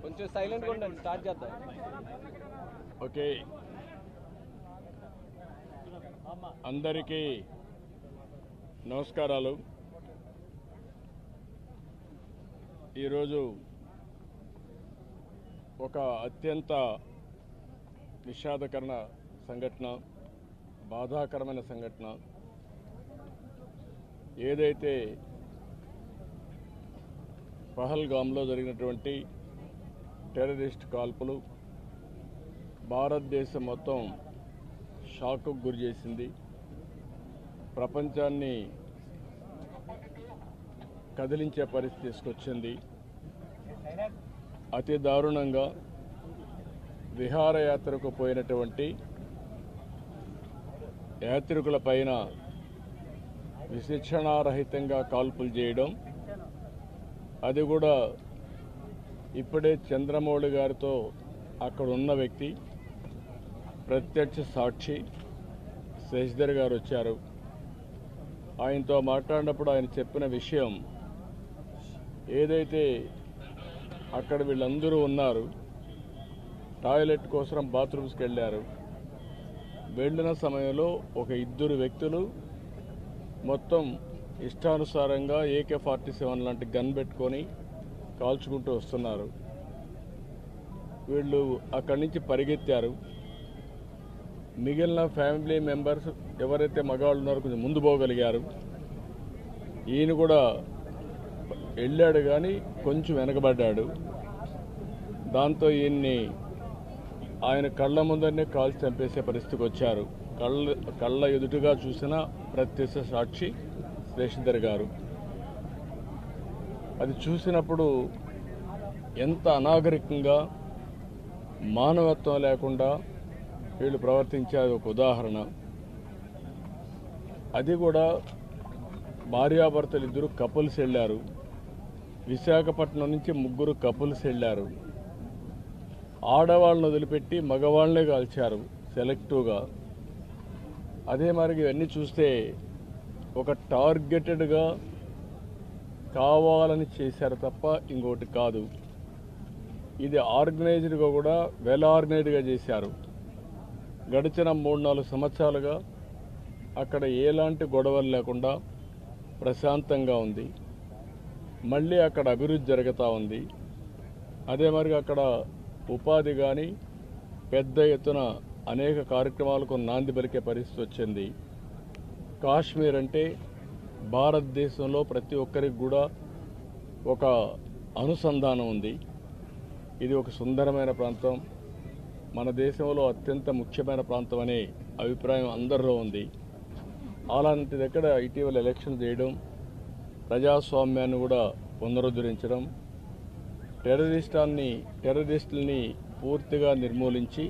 కొంచెం సైలెంట్గా ఉండండి, స్టార్ట్ చేద్దాం. ఓకే, అందరికీ నమస్కారాలు. ఈరోజు ఒక అత్యంత విషాదకరమైన సంఘటన, బాధాకరమైన సంఘటన. ఏదైతే పహల్గామ్లో జరిగినటువంటి టెర్రరిస్ట్ కాల్పులు భారతదేశం మొత్తం షాక్కు గురి చేసింది. ప్రపంచాన్ని కదిలించే పరిస్థితి తీసుకొచ్చింది. అతి దారుణంగా విహారయాత్రకు పోయినటువంటి యాత్రికుల పైన విశిక్షణారహితంగా కాల్పులు చేయడం, అది కూడా ఇప్పుడే చంద్రమౌళి గారితో అక్కడ ఉన్న వ్యక్తి, ప్రత్యక్ష సాక్షి శశిధర్ గారు వచ్చారు. ఆయనతో మాట్లాడినప్పుడు ఆయన చెప్పిన విషయం, ఏదైతే అక్కడ వీళ్ళందరూ ఉన్నారు, టాయిలెట్ కోసం బాత్రూమ్స్కి వెళ్ళారు. వెళ్ళిన సమయంలో ఒక ఇద్దరు వ్యక్తులు మొత్తం ఇష్టానుసారంగా AK-47 లాంటి గన్ పెట్టుకొని కాల్చుకుంటూ వస్తున్నారు. వీళ్ళు అక్కడి నుంచి పరిగెత్తారు. మిగిలిన ఫ్యామిలీ మెంబర్స్ ఎవరైతే మగవాళ్ళు ఉన్నారో కొంచెం ముందు పోగలిగారు. ఈయన కూడా వెళ్ళాడు కానీ కొంచెం వెనకబడ్డాడు. దాంతో ఈయన్ని ఆయన కళ్ళ ముందరనే కాల్చి చంపేసే పరిస్థితికి వచ్చారు. కళ్ళ ఎదుటుగా చూసిన ప్రత్యక్ష సాక్షి శశిధర్ గారు. అది చూసినప్పుడు ఎంత అనాగరికంగా, మానవత్వం లేకుండా వీళ్ళు ప్రవర్తించేది ఒక ఉదాహరణ. అది కూడా భార్యాభర్తలు ఇద్దరు కపుల్స్ వెళ్ళారు. విశాఖపట్నం నుంచి ముగ్గురు కపుల్స్ వెళ్ళారు. ఆడవాళ్ళను వదిలిపెట్టి మగవాళ్ళనే కాల్చారు సెలెక్టివ్గా. అదే మరి ఇవన్నీ చూస్తే ఒక టార్గెటెడ్గా కావాలని చేశారు తప్ప ఇంకోటి కాదు. ఇది ఆర్గనైజ్డ్గా కూడా వెల్ ఆర్గనైజ్డ్గా చేశారు. గడిచిన 3-4 సంవత్సరాలుగా అక్కడ ఎలాంటి గొడవలు లేకుండా ప్రశాంతంగా ఉంది. మళ్ళీ అక్కడ అభివృద్ధి జరుగుతూ ఉంది. అదే మరి అక్కడ ఉపాధి కానీ పెద్ద ఎత్తున అనేక కార్యక్రమాలకు నాంది పలికే పరిస్థితి వచ్చింది. కాశ్మీర్ అంటే భారతదేశంలో ప్రతి ఒక్కరికి కూడా ఒక అనుసంధానం ఉంది. ఇది ఒక సుందరమైన ప్రాంతం, మన దేశంలో అత్యంత ముఖ్యమైన ప్రాంతం అనే అభిప్రాయం అందరిలో ఉంది. అలాంటి దగ్గర ఇటీవల ఎలక్షన్ చేయడం, ప్రజాస్వామ్యాన్ని కూడా పునరుద్ధరించడం, టెర్రరిస్టుల్ని పూర్తిగా నిర్మూలించి